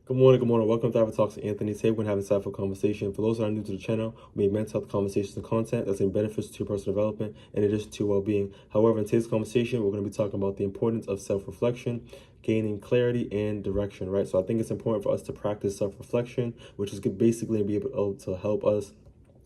Good morning, good morning. Welcome to Avatar Talks with Anthony. Today we're going to have a insightful conversation. For those that are new to the channel, we make mental health conversations and content that's in benefits to your personal development in addition to your well-being. However, in today's conversation, we're going to be talking about the importance of self-reflection, gaining clarity and direction, right? So I think it's important for us to practice self-reflection, which is basically be able to help us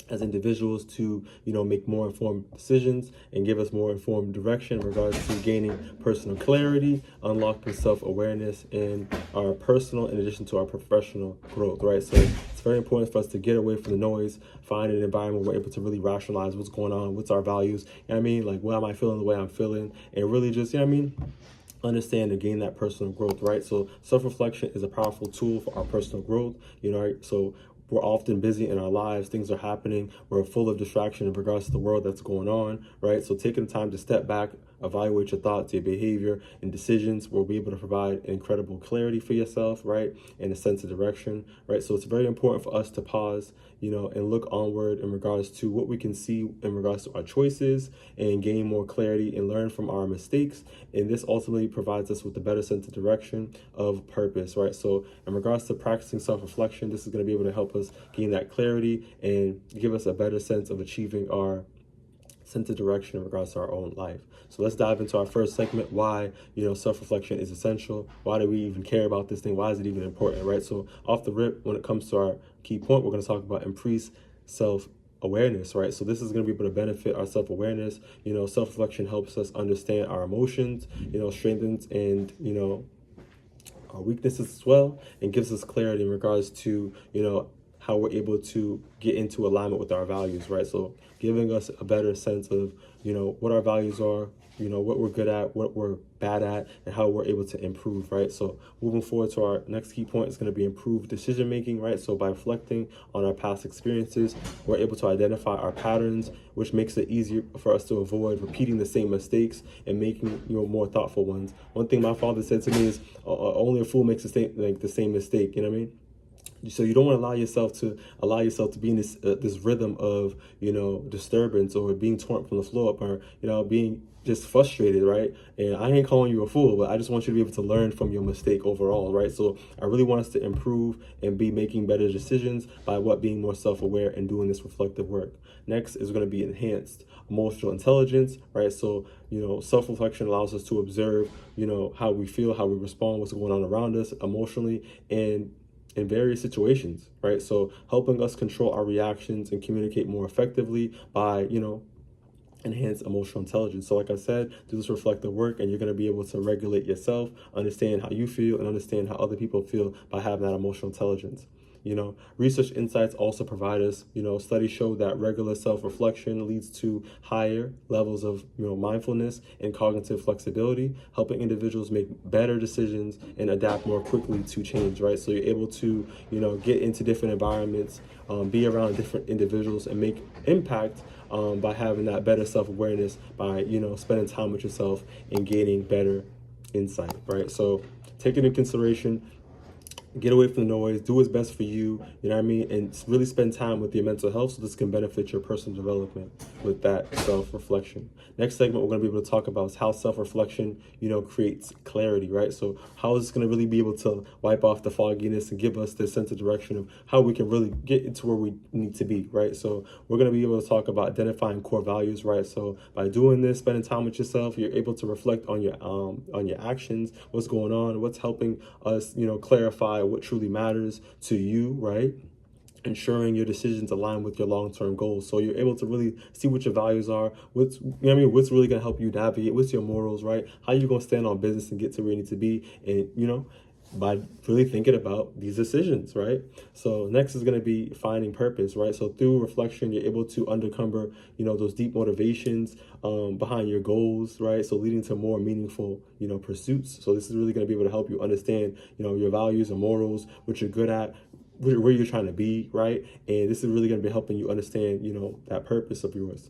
as individuals to make more informed decisions and give us more informed direction in regards to gaining personal clarity, unlocking self-awareness in our personal in addition to our professional growth, right? So it's very important for us to get away from the noise, find an environment where we're able to really rationalize what's going on, what's our values, like why am I feeling the way I'm feeling, and really just understand and gain that personal growth, right? So self-reflection is a powerful tool for our personal growth, right? So we're often busy in our lives, things are happening, we're full of distraction in regards to the world that's going on, right? So taking the time to step back, evaluate your thoughts, your behavior, and decisions will be able to provide incredible clarity for yourself, right? And a sense of direction, right? So it's very important for us to pause, and look onward in regards to what we can see in regards to our choices and gain more clarity and learn from our mistakes. And this ultimately provides us with a better sense of direction of purpose, right? So in regards to practicing self-reflection, this is going to be able to help us gain that clarity and give us a better sense of achieving our sense of direction in regards to our own life. So let's dive into our first segment, why, self-reflection is essential. Why do we even care about this thing? Why is it even important, right? So off the rip, when it comes to our key point, we're going to talk about increased self-awareness, right? So this is going to be able to benefit our self-awareness. Self-reflection helps us understand our emotions, strengthens and, our weaknesses as well, and gives us clarity in regards to, how we're able to get into alignment with our values, right? So giving us a better sense of, what our values are, what we're good at, what we're bad at, and how we're able to improve, right? So moving forward to our next key point is going to be improved decision making, right? So by reflecting on our past experiences, we're able to identify our patterns, which makes it easier for us to avoid repeating the same mistakes and making more thoughtful ones. One thing my father said to me is, only a fool makes the same mistake. You know what I mean? So you don't want to allow yourself to be in this rhythm of disturbance or being torn from the floor up, or being just frustrated, right? And I ain't calling you a fool, but I just want you to be able to learn from your mistake overall, right? So I really want us to improve and be making better decisions by being more self-aware and doing this reflective work. Next is going to be enhanced emotional intelligence, right? So self-reflection allows us to observe how we feel, how we respond, what's going on around us emotionally, and in various situations, right? So helping us control our reactions and communicate more effectively by, enhance emotional intelligence. So like I said, do this reflective work and you're going to be able to regulate yourself, understand how you feel, and understand how other people feel by having that emotional intelligence. Research insights also provide us, studies show that regular self-reflection leads to higher levels of, mindfulness and cognitive flexibility, helping individuals make better decisions and adapt more quickly to change, right? So you're able to, get into different environments, be around different individuals and make impact by having that better self-awareness, by, spending time with yourself and gaining better insight, right? So taking into consideration, get away from the noise, do what's best for you, you know what I mean? And really spend time with your mental health so this can benefit your personal development with that self-reflection. Next segment we're going to be able to talk about is how self-reflection, creates clarity, right? So how is this going to really be able to wipe off the fogginess and give us this sense of direction of how we can really get into where we need to be, right? So we're going to be able to talk about identifying core values, right? So by doing this, spending time with yourself, you're able to reflect on your actions, what's going on, what's helping us, clarify what truly matters to you, right? Ensuring your decisions align with your long-term goals. So you're able to really see what your values are, what's really gonna help you navigate, what's your morals, right? How you gonna stand on business and get to where you need to be, and by really thinking about these decisions, right? So next is going to be finding purpose, right? So through reflection, you're able to uncover, those deep motivations behind your goals, right? So leading to more meaningful, pursuits. So this is really going to be able to help you understand, your values and morals, what you're good at, where you're trying to be, right? And this is really going to be helping you understand, that purpose of yours.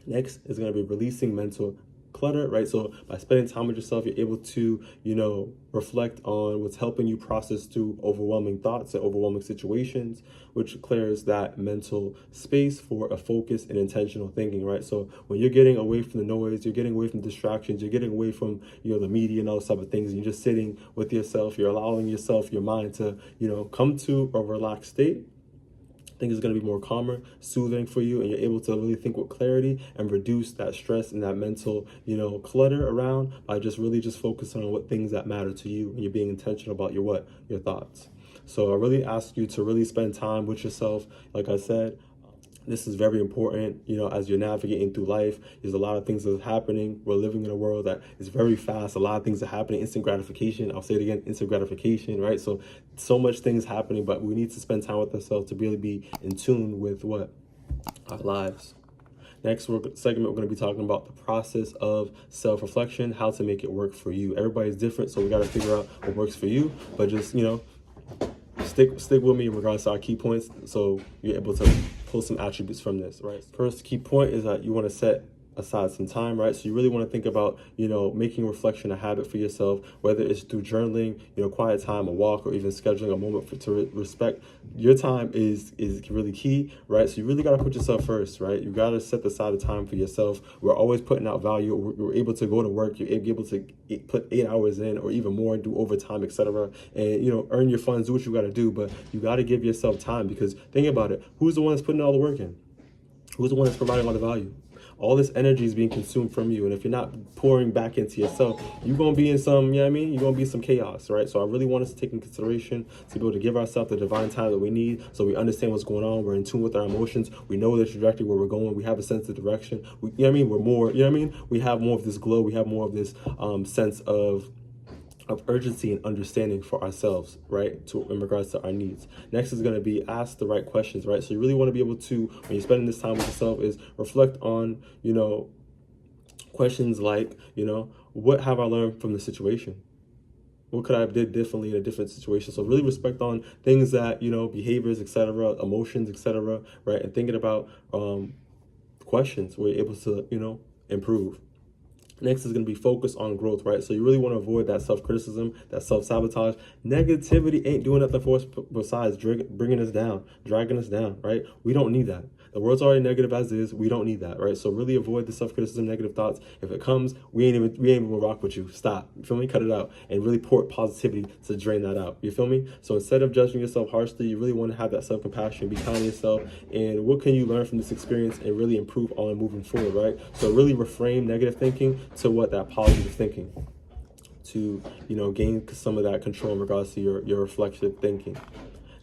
Next is going to be releasing mental clutter, right? So by spending time with yourself, you're able to, reflect on what's helping you process through overwhelming thoughts and overwhelming situations, which clears that mental space for a focused and intentional thinking, right? So when you're getting away from the noise, you're getting away from distractions, you're getting away from, the media and all those type of things, and you're just sitting with yourself, you're allowing yourself, your mind to, come to a relaxed state. I think it's going to be more calmer, soothing for you, and you're able to really think with clarity and reduce that stress and that mental, clutter around by just focusing on what things that matter to you, and you're being intentional about your thoughts. So I really ask you to really spend time with yourself. Like I said, this is very important, as you're navigating through life. There's a lot of things that are happening. We're living in a world that is very fast. A lot of things are happening. Instant gratification. I'll say it again, instant gratification, right? So much things happening, but we need to spend time with ourselves to really be in tune with our lives. Next segment, we're going to be talking about the process of self-reflection, how to make it work for you. Everybody's different, so we got to figure out what works for you, but just, stick with me in regards to our key points so you're able to pull some attributes from this, right? First key point is that you want to set aside some time, right? So you really want to think about, making reflection a habit for yourself, whether it's through journaling, quiet time, a walk, or even scheduling a moment to respect your time is really key, right? So you really got to put yourself first, right? You got to set aside a time for yourself. We're always putting out value. We're able to go to work. You're able to put 8 hours in or even more and do overtime, etc. And, earn your funds, do what you got to do, but you got to give yourself time, because think about it. Who's the one that's putting all the work in? Who's the one that's providing all the value? All this energy is being consumed from you. And if you're not pouring back into yourself, you're going to be in some, you're going to be in some chaos, right? So I really want us to take in consideration to be able to give ourselves the divine time that we need so we understand what's going on. We're in tune with our emotions. We know the trajectory where we're going. We have a sense of direction. We're more, we have more of this glow. We have more of this sense of urgency and understanding for ourselves, right, in regards to our needs. Next is going to be ask the right questions, right? So you really want to be able to, when you're spending this time with yourself, is reflect on, questions like, what have I learned from the situation? What could I have did differently in a different situation? So really respect on things that, behaviors, etc., emotions, etc., right? And thinking about questions where you're able to, improve. Next is going to be focused on growth, right? So you really want to avoid that self-criticism, that self-sabotage. Negativity ain't doing nothing for us besides bringing us down, dragging us down, right? We don't need that. The world's already negative as is. We don't need that, right? So really avoid the self-criticism, negative thoughts. If it comes, we ain't even gonna rock with you. Stop. You feel me? Cut it out and really pour positivity to drain that out. You feel me? So instead of judging yourself harshly, you really want to have that self-compassion, be kind to yourself, and what can you learn from this experience and really improve on moving forward, right? So really reframe negative thinking to that positive thinking, to gain some of that control in regards to your reflective thinking.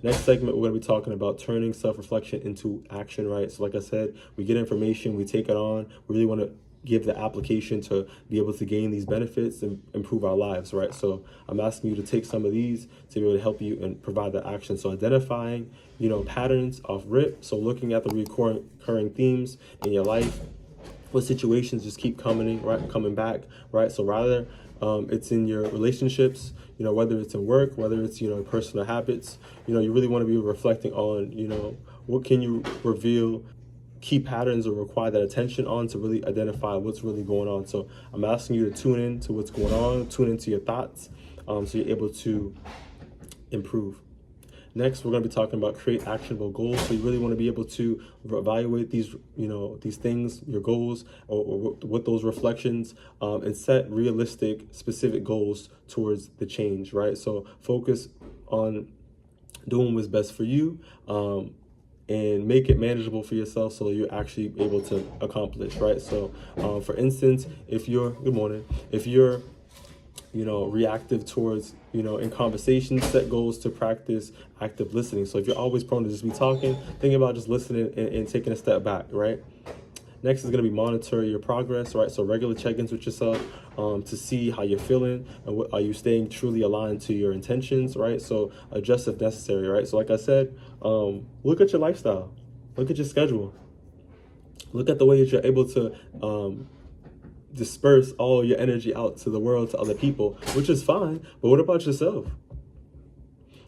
Next segment, we're going to be talking about turning self-reflection into action, right? So like I said, we get information, we take it on, we really want to give the application to be able to gain these benefits and improve our lives, right? So I'm asking you to take some of these to be able to help you and provide the action. So identifying, patterns off rip. So looking at the recurring themes in your life, what situations just keep coming back, right? So rather it's in your relationships, whether it's in work, whether it's, personal habits, you really want to be reflecting on, what can you reveal key patterns or require that attention on to really identify what's really going on. So I'm asking you to tune in to what's going on, tune into your thoughts, so you're able to improve. Next, we're going to be talking about create actionable goals. So you really want to be able to evaluate these, these things, your goals, or with those reflections, and set realistic, specific goals towards the change, right? So focus on doing what's best for you, and make it manageable for yourself so you're actually able to accomplish, right? So, for instance, if you're reactive towards, in conversations, set goals to practice active listening. So if you're always prone to just be talking, think about just listening and taking a step back, right? Next is going to be monitor your progress, right? So regular check-ins with yourself to see how you're feeling and are you staying truly aligned to your intentions, right? So adjust if necessary, right? So like I said, look at your lifestyle, look at your schedule, look at the way that you're able to disperse all your energy out to the world, to other people, which is fine. But what about yourself?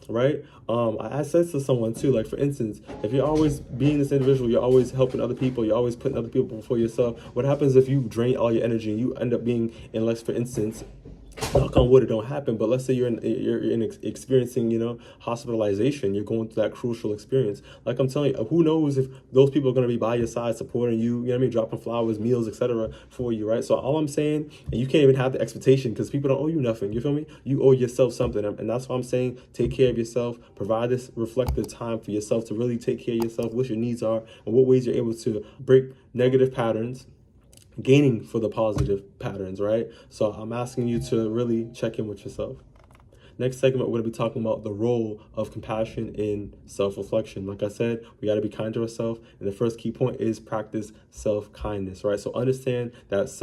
right? I said to someone too, like for instance, if you're always being this individual, you're always helping other people, you're always putting other people before yourself. What happens if you drain all your energy and you end up being in, like for instance, knock on wood, it don't happen. But let's say you're in experiencing, hospitalization. You're going through that crucial experience. Like I'm telling you, who knows if those people are going to be by your side, supporting you. You know what I mean, dropping flowers, meals, etc. for you, right? So all I'm saying, and you can't even have the expectation because people don't owe you nothing. You feel me? You owe yourself something, and that's why I'm saying take care of yourself. Provide this reflective time for yourself to really take care of yourself. What your needs are, and what ways you're able to break negative patterns, gaining for the positive patterns, right? So I'm asking you to really check in with yourself. Next segment, we're going to be talking about the role of compassion in self-reflection. Like I said, we got to be kind to ourselves. And the first key point is practice self-kindness, right? So understand that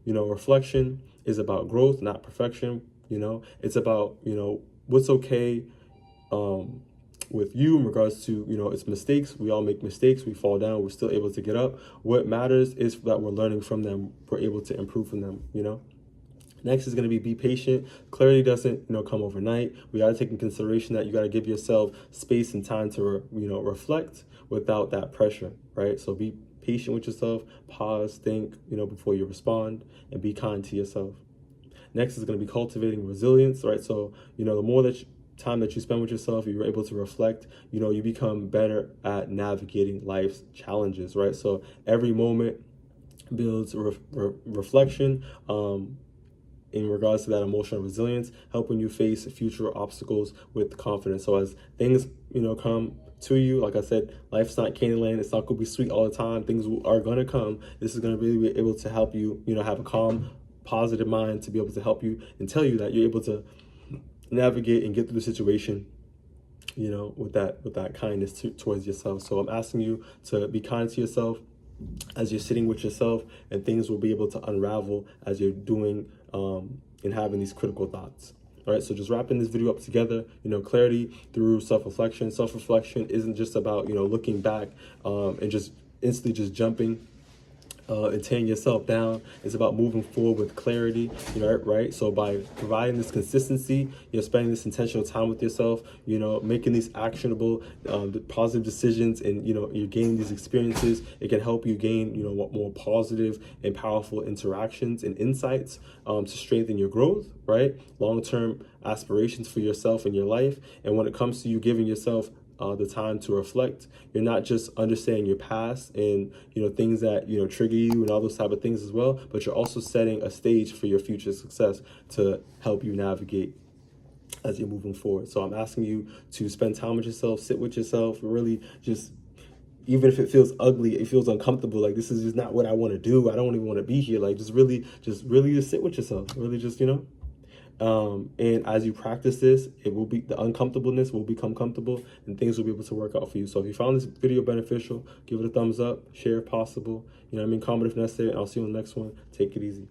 reflection is about growth, not perfection. It's about, what's okay, with you in regards to, it's mistakes. We all make mistakes. We fall down. We're still able to get up. What matters is that we're learning from them. We're able to improve from them, Next is going to be patient. Clarity doesn't, come overnight. We got to take in consideration that you got to give yourself space and time to, reflect without that pressure, right? So be patient with yourself. Pause, think, before you respond, and be kind to yourself. Next is going to be cultivating resilience, right? So, the more time that you spend with yourself, you're able to reflect, you become better at navigating life's challenges, right? So every moment builds reflection, in regards to that emotional resilience, helping you face future obstacles with confidence. So as things, come to you, like I said, life's not Candyland. It's not going to be sweet all the time. Things are going to come. This is going to really be able to help you, have a calm, positive mind to be able to help you and tell you that you're able to navigate and get through the situation, with that kindness towards yourself. So I'm asking you to be kind to yourself as you're sitting with yourself, and things will be able to unravel as you're doing and having these critical thoughts. All right, so just wrapping this video up together, clarity through self-reflection. Self-reflection isn't just about, looking back and just instantly just jumping and tearing yourself down. It's about moving forward with clarity, right? So by providing this consistency, you're spending this intentional time with yourself, making these actionable, positive decisions, and, you're gaining these experiences. It can help you gain, more positive and powerful interactions and insights to strengthen your growth, right? Long-term aspirations for yourself and your life. And when it comes to you giving yourself the time to reflect, you're not just understanding your past and things that trigger you and all those type of things as well, but you're also setting a stage for your future success to help you navigate as you're moving forward. So I'm asking you to spend time with yourself, sit with yourself, really just, even if it feels ugly, it feels uncomfortable, like this is just not what I want to do, I don't even want to be here, like just really just sit with yourself, really just and as you practice this, it will be, the uncomfortableness will become comfortable, and things will be able to work out for you. So if you found this video beneficial, give it a thumbs up, share if possible, comment if necessary, and I'll see you on the next one. Take it easy.